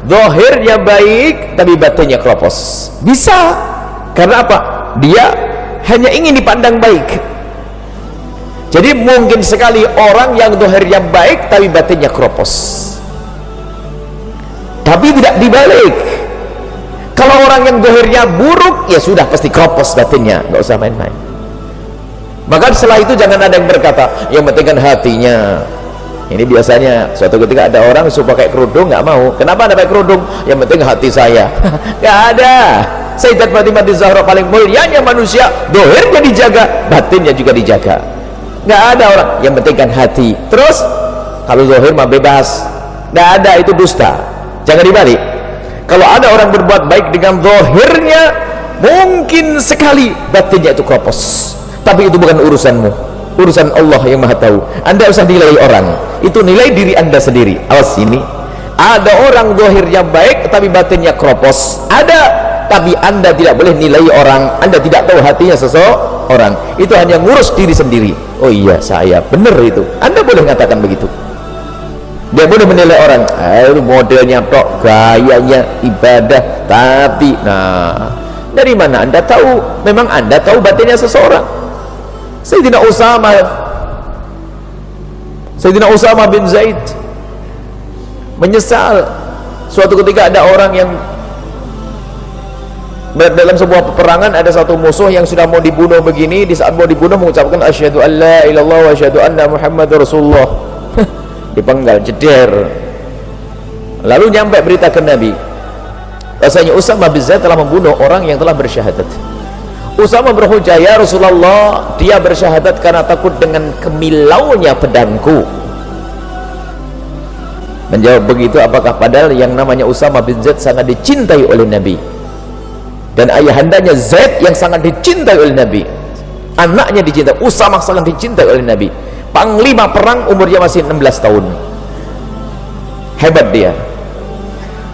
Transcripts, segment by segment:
zahirnya baik tapi batinnya keropos. Bisa. Karena apa? Dia hanya ingin dipandang baik. Jadi mungkin sekali orang yang zahirnya baik tapi batinnya keropos. Tapi tidak dibalik. Kalau orang yang zahirnya buruk, ya sudah pasti keropos batinnya, nggak usah main-main. Maka setelah itu jangan ada yang berkata yang penting kan hatinya. Ini biasanya suatu ketika ada orang suka pakai kerudung, nggak mau. Kenapa ada pakai kerudung? Yang penting hati saya. Nggak ada. Sayyidat Fatimah Zahra paling mulianya manusia, zahirnya dijaga, batinnya juga dijaga. Nggak ada orang yang penting kan hati. Terus kalau zahir mah bebas, nggak ada, itu dusta. Jangan dibalik. Kalau ada orang berbuat baik dengan zahirnya, mungkin sekali batinnya itu keropos. Tapi itu bukan urusanmu, urusan Allah yang maha tahu. Anda usah nilai orang, itu nilai diri Anda sendiri. Awas ini, ada orang zahirnya baik tapi batinnya keropos. Ada, tapi Anda tidak boleh nilai orang. Anda tidak tahu hatinya seseorang. Itu hanya ngurus diri sendiri. Oh iya, saya benar itu. Anda boleh mengatakan begitu. Dia boleh menilai orang, modelnya tok, gayanya ibadah, tapi nah, dari mana Anda tahu? Memang Anda tahu batinnya seseorang. Sayyidina Usama bin Zaid menyesal suatu ketika ada orang yang dalam sebuah peperangan, ada satu musuh yang sudah mau dibunuh begini, di saat mau dibunuh mengucapkan asyhadu an la ilaha illallah wa asyhadu anna muhammadar rasulullah. Dipenggal, jeder. Lalu nyampe berita ke Nabi, rasanya Usama bin Zaid telah membunuh orang yang telah bersyahadat. Usama berhujah, ya Rasulullah, dia bersyahadat karena takut dengan kemilaunya pedangku. Menjawab begitu, apakah padahal yang namanya Usama bin Zaid sangat dicintai oleh Nabi, dan ayahandanya Zaid yang sangat dicintai oleh Nabi, anaknya dicintai, Usama sangat dicintai oleh Nabi, panglima perang, umurnya masih 16 tahun, hebat dia.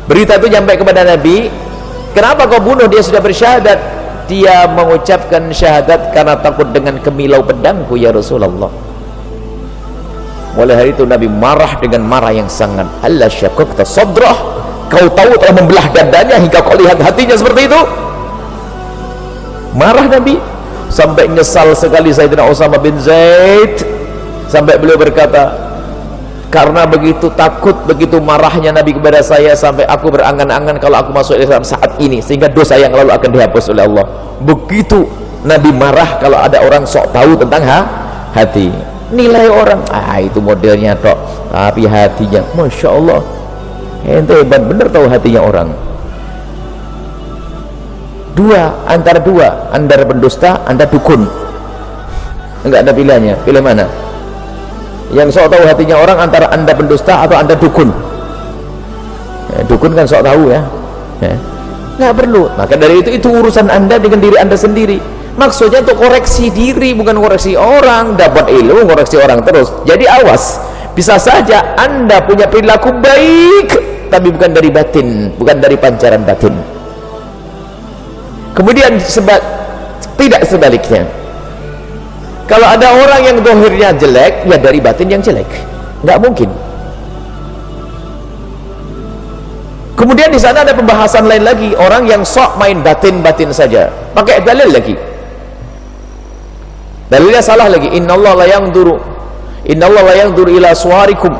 Berita itu sampai kepada Nabi, kenapa kau bunuh dia sudah bersyahadat? Dia mengucapkan syahadat karena takut dengan kemilau pedangku ya Rasulullah. Mulai hari itu Nabi marah dengan marah yang sangat. Allah syakukta sadrah, kau tahu telah membelah dadanya hingga kau lihat hatinya seperti itu. Marah Nabi sampai nyesal sekali Sayyidina Usama bin Zaid, sampai beliau berkata, karena begitu takut, begitu marahnya Nabi kepada saya, sampai aku berangan-angan kalau aku masuk Islam saat ini, sehingga dosa yang lalu akan dihapus oleh Allah. Begitu Nabi marah kalau ada orang sok tahu tentang hati. Nilai orang, itu modelnya tok, tapi hatinya, Masya Allah, ente hebat bener tahu hatinya orang. Antara dua, Anda pendusta, Anda dukun. Enggak ada pilihannya, pilih mana? Yang sok tahu hatinya orang antara Anda pendusta atau Anda dukun. Dukun kan sok tahu ya. Nggak perlu. Maka dari itu urusan Anda dengan diri Anda sendiri. Maksudnya untuk koreksi diri, bukan koreksi orang. Dapat ilmu, koreksi orang terus. Jadi awas, bisa saja Anda punya perilaku baik, tapi bukan dari batin, bukan dari pancaran batin. Kemudian tidak sebaliknya. Kalau ada orang yang zahirnya jelek, ya dari batin yang jelek, nggak mungkin. Kemudian di sana ada pembahasan lain lagi, orang yang sok main batin-batin saja, pakai dalil lagi. Dalilnya salah lagi. Innallaha la yanzuru ila suwarikum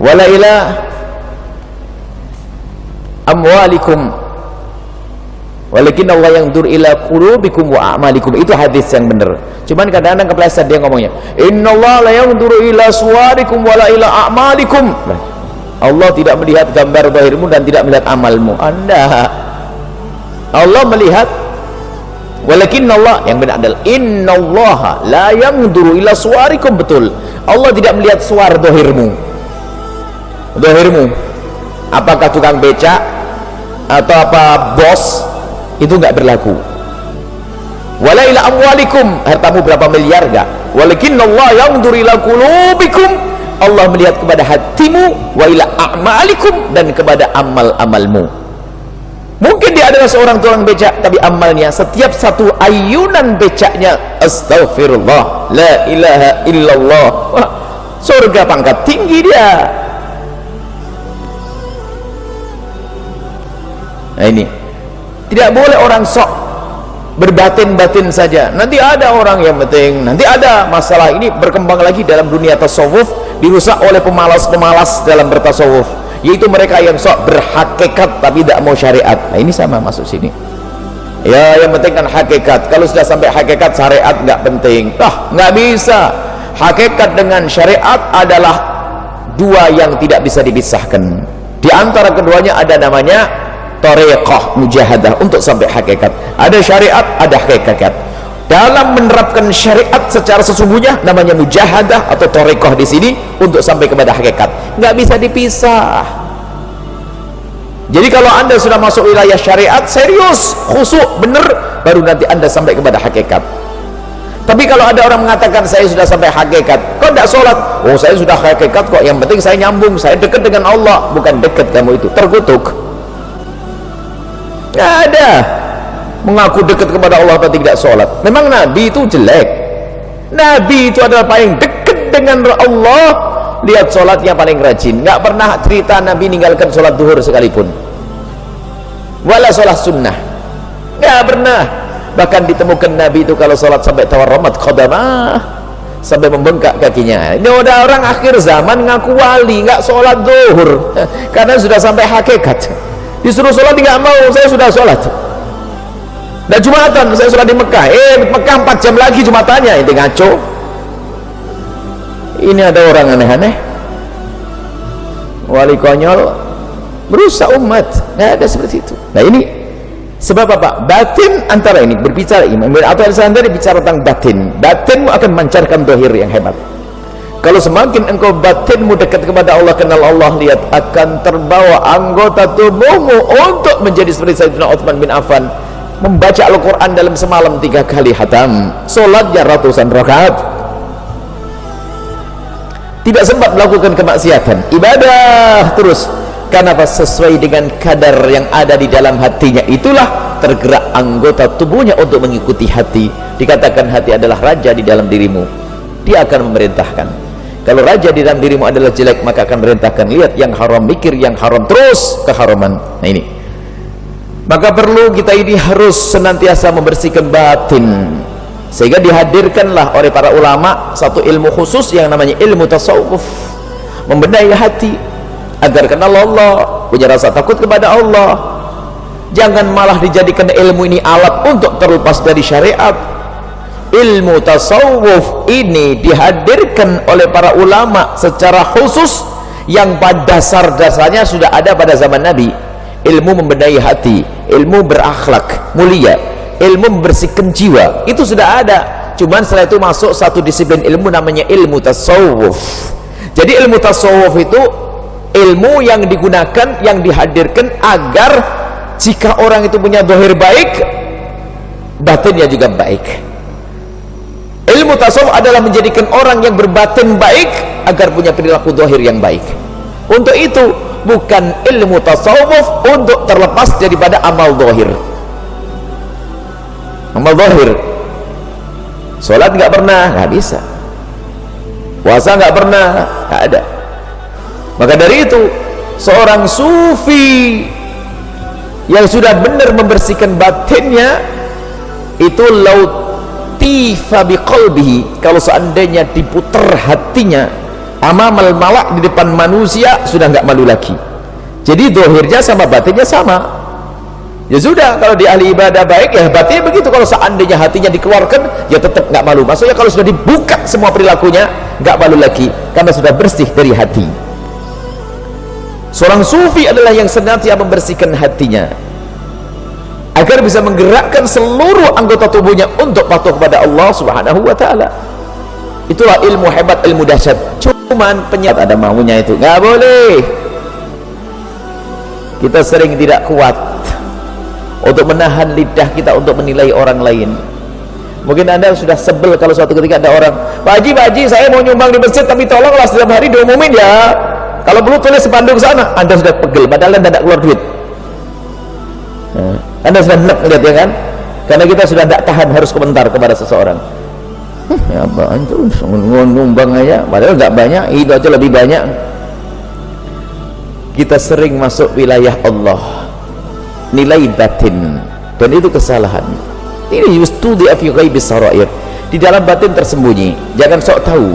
wala ila amwalikum walakin Allah yanzur ila qulubikum wa a'malikum. Itu hadis yang benar. Cuman kadang-kadang kepleset dia ngomongnya, innallaha la yanzuru ila suwarikum wa la ila a'malikum. Allah tidak melihat gambar zahirmu dan tidak melihat amalmu. Allah melihat, walakin Allah, yang benar adalah innallaha la yanzuru ila suwarikum. Betul, Allah tidak melihat suar zahirmu. Apakah tukang becak atau apa bos, itu enggak berlaku. Wala ila amwalikum, hartamu berapa miliar enggak. Walakinnallaha yanzuru ila qulubikum, Allah melihat kepada hatimu, wa ila a'malikum, dan kepada amal-amalmu. Mungkin dia adalah seorang tukang becak, tapi amalnya setiap satu ayunan becaknya astaghfirullah, la ilaha illallah. Wah, surga pangkat tinggi dia. Nah ini tidak boleh orang sok berbatin-batin saja. Nanti ada orang yang penting, nanti ada masalah ini berkembang lagi dalam dunia tasawuf, dirusak oleh pemalas-pemalas dalam bertasawuf, yaitu mereka yang sok berhakikat tapi tidak mau syariat. Nah ini sama masuk sini. Ya yang penting kan hakikat. Kalau sudah sampai hakikat, syariat nggak penting. Nggak bisa. Hakikat dengan syariat adalah dua yang tidak bisa dipisahkan. Di antara keduanya ada namanya thariqah mujahadah untuk sampai hakikat. Ada syariat, ada hakikat. Dalam menerapkan syariat secara sesungguhnya namanya mujahadah atau thariqah di sini untuk sampai kepada hakikat. Nggak bisa dipisah. Jadi kalau anda sudah masuk wilayah syariat, serius, khusyuk, benar, baru nanti anda sampai kepada hakikat. Tapi kalau ada orang mengatakan saya sudah sampai hakikat, kok tidak sholat? Oh saya sudah hakikat kok, yang penting saya nyambung, saya dekat dengan Allah. Bukan dekat kamu itu, terkutuk. Nggak ada mengaku dekat kepada Allah tapi tidak sholat. Memang Nabi itu jelek. Nabi itu adalah paling dekat dengan Allah. Lihat sholatnya paling rajin. Nggak pernah cerita Nabi ninggalkan sholat duhur sekalipun, wala sholat sunnah, nggak pernah. Bahkan ditemukan Nabi itu kalau sholat sampai tawarramat qadamah, sampai membengkak kakinya. Ini udah orang akhir zaman ngaku wali, nggak sholat duhur karena sudah sampai hakikat. Disuruh sholat nggak mau, saya sudah sholat. Dan Jumatan, saya sholat di Mekah. Mekah 4 jam lagi Jumatannya, itu ngaco. Ini ada orang aneh-aneh, wali konyol, merusak umat. Nggak ada seperti itu. Nah ini sebab apa? Batin antara ini berbicara Imam atau Al-Sandari bicara tentang batin. Batinmu akan memancarkan dohir yang hebat. Kalau semakin engkau batinmu dekat kepada Allah, kenal Allah, lihat akan terbawa anggota tubuhmu untuk menjadi seperti Sayyidina Utsman bin Affan, membaca Al-Quran dalam semalam 3 kali khatam, sholatnya ratusan rakaat, tidak sempat melakukan kemaksiatan, ibadah terus. Kenapa? Sesuai dengan kadar yang ada di dalam hatinya, itulah tergerak anggota tubuhnya untuk mengikuti hati. Dikatakan hati adalah raja di dalam dirimu, dia akan memerintahkan. Kalau raja di dalam dirimu adalah jelek, maka akan memerintahkan, lihat yang haram, mikir yang haram, terus keharaman. Nah ini, maka perlu kita ini harus senantiasa membersihkan batin, sehingga dihadirkanlah oleh para ulama satu ilmu khusus yang namanya ilmu tasawuf, membenahi hati agar kenal Allah, punya rasa takut kepada Allah. Jangan malah dijadikan ilmu ini alat untuk terlepas dari syariat. Ilmu tasawuf ini dihadirkan oleh para ulama secara khusus yang pada dasar-dasarnya sudah ada pada zaman Nabi. Ilmu membenahi hati, ilmu berakhlak mulia, ilmu membersihkan jiwa, itu sudah ada. Cuman setelah itu masuk satu disiplin ilmu namanya ilmu tasawuf. Jadi ilmu tasawuf itu ilmu yang digunakan, yang dihadirkan agar jika orang itu punya zahir baik, batinnya juga baik. Ilmu tasawuf adalah menjadikan orang yang berbatin baik agar punya perilaku zahir yang baik. Untuk itu bukan ilmu tasawuf untuk terlepas daripada amal zahir. Amal zahir, sholat nggak pernah, nggak bisa. Puasa nggak pernah, nggak ada. Maka dari itu seorang sufi yang sudah benar membersihkan batinnya itu lautifa biqalbihi, kalau seandainya diputar hatinya amamal malak di depan manusia, sudah nggak malu lagi. Jadi zahirnya sama batinnya sama. Ya sudah, kalau di ahli ibadah baik ya batinnya begitu. Kalau seandainya hatinya dikeluarkan, ya tetap nggak malu. Maksudnya kalau sudah dibuka semua perilakunya, nggak malu lagi karena sudah bersih dari hati. Seorang sufi adalah yang senantiasa membersihkan hatinya agar bisa menggerakkan seluruh anggota tubuhnya untuk patuh kepada Allah Subhanahu wa ta'ala. Itulah ilmu hebat, ilmu dahsyat. Cuman penyakit ada maunya itu, nggak boleh. Kita sering tidak kuat untuk menahan lidah kita untuk menilai orang lain. Mungkin anda sudah sebel kalau suatu ketika ada orang, Pak Haji, saya mau nyumbang di masjid, tapi tolonglah setiap hari diumumin ya. Kalau perlu tulis sepanduk sana. Anda sudah pegel, padahal anda tidak keluar duit. Anda sudah enak lihat ya kan? Karena kita sudah tidak tahan harus komentar kepada seseorang. Ya apaan tuh, numbang aja, padahal nggak banyak, itu aja lebih banyak. Kita sering masuk wilayah Allah, nilai batin, dan itu kesalahan. Ini yustudi fi ghaibis sarair, di dalam batin tersembunyi, jangan sok tahu.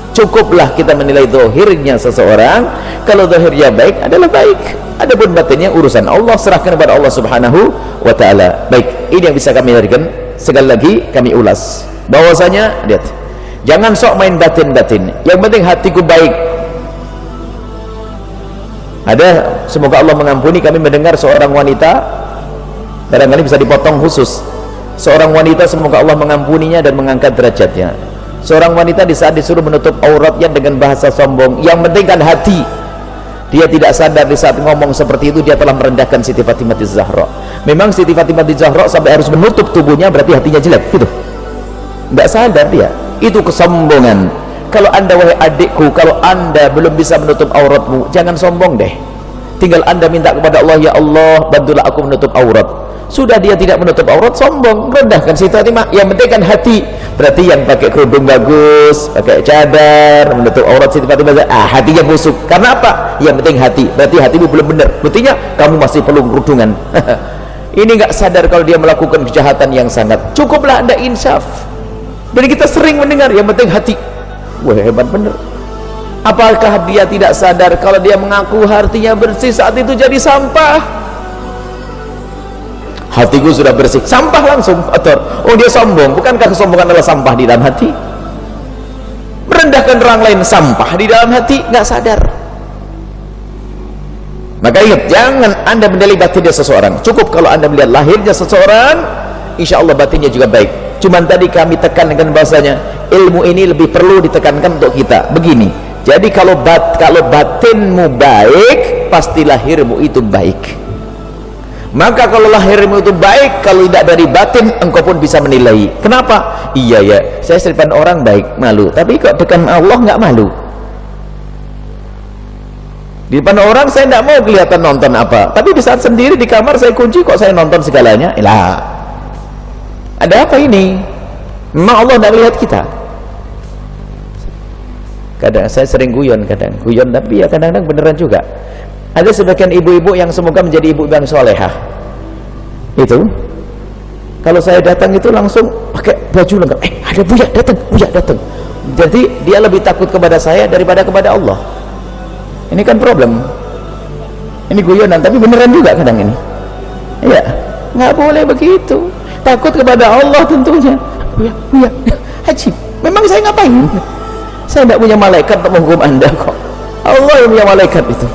Cukuplah kita menilai zahirnya seseorang. Kalau zahirnya baik adalah baik, adapun batinnya urusan Allah, serahkan kepada Allah Subhanahu wa taala. Baik, ini yang bisa kami berikan. Sekali lagi kami ulas bahwasanya, lihat, jangan sok main batin-batin, yang penting hatiku baik. Ada, semoga Allah mengampuni, kami mendengar seorang wanita, barangkali bisa dipotong khusus, seorang wanita, semoga Allah mengampuninya dan mengangkat derajatnya. Seorang wanita di saat disuruh menutup auratnya dengan bahasa sombong, yang penting kan hati. Dia tidak sadar di saat ngomong seperti itu dia telah merendahkan Siti Fatimah Az-Zahra. Memang Siti Fatimah Az-Zahra sampai harus menutup tubuhnya, berarti hatinya jelek gitu. Nggak sadar dia, itu kesombongan. Kalau anda, wahai adikku, kalau anda belum bisa menutup auratmu, jangan sombong deh. Tinggal anda minta kepada Allah, ya Allah bantulah aku menutup aurat. Sudah dia tidak menutup aurat, sombong, rendahkan Siti Fatimah. Yang penting kan hati. Berarti yang pakai kerudung bagus, pakai cadar, menutup aurat Siti Fatimah, hatinya busuk. Karena apa? Yang penting hati. Berarti hatimu belum benar, buktinya kamu masih perlu kerudungan. Ini nggak sadar kalau dia melakukan kejahatan yang sangat. Cukuplah anda insaf. Jadi kita sering mendengar, yang penting hati. Wah, hebat bener. Apakah dia tidak sadar kalau dia mengaku hatinya bersih, saat itu jadi sampah? Hatiku sudah bersih, sampah langsung kotor. Oh, dia sombong. Bukankah kesombongan adalah sampah di dalam hati? Merendahkan orang lain, sampah di dalam hati, nggak sadar. Maka ingat, jangan anda menilai batinnya seseorang. Cukup kalau anda melihat lahirnya seseorang, insya Allah batinnya juga baik. Cuman tadi kami tekankan bahasanya, ilmu ini lebih perlu ditekankan untuk kita. Begini, jadi kalau batinmu baik, pasti lahirmu itu baik. Maka kalau lahirmu itu baik, kalau tidak dari batin, engkau pun bisa menilai. Kenapa? Iya ya, saya di depan orang baik, malu, tapi kok dekat Allah nggak malu. Di depan orang saya tidak mau kelihatan nonton apa, tapi di saat sendiri di kamar saya kunci, kok saya nonton segalanya. Lah, ada apa ini? Memang Allah tidak melihat kita. Kadang saya sering guyon, tapi ya kadang-kadang beneran juga. Ada sebagian ibu-ibu yang semoga menjadi ibu yang solehah. Itu kalau saya datang itu langsung pakai baju lengkap. Ada Buya datang. Jadi dia lebih takut kepada saya daripada kepada Allah. Ini kan problem. Ini guyonan, tapi beneran juga kadang ini. Iya, nggak boleh begitu. Takut kepada Allah tentunya. Buya, haji. Memang saya ngapain? Saya tidak punya malaikat untuk menghukum anda kok. Allah yang punya malaikat itu.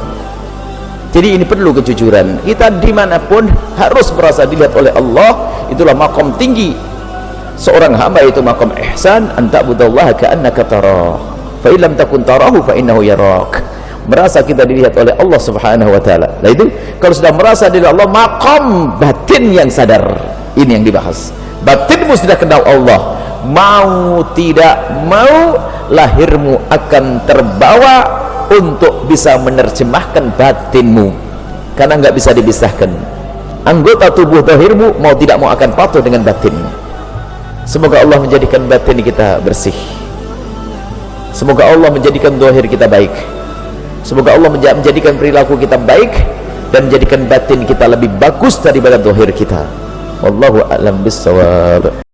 Jadi ini perlu kejujuran. Kita dimanapun harus merasa dilihat oleh Allah. Itulah makom tinggi seorang hamba, itu makom ihsan, anta'budallaha ka'annaka tarah, fa illam takun tarahu fa innahu yarak. Merasa kita dilihat oleh Allah Subhanahu wa taala. Nah itu kalau sudah merasa dilihat Allah, makom batin yang sadar. Ini yang dibahas. Batinmu sudah kenal Allah, mau tidak mau lahirmu akan terbawa untuk bisa menerjemahkan batinmu, karena nggak bisa dipisahkan. Anggota tubuh zahirmu mau tidak mau akan patuh dengan batinmu. Semoga Allah menjadikan batin kita bersih. Semoga Allah menjadikan zahir kita baik. Semoga Allah menjadikan perilaku kita baik dan menjadikan batin kita lebih bagus daripada zahir kita. Wallahu a'lam bissawab.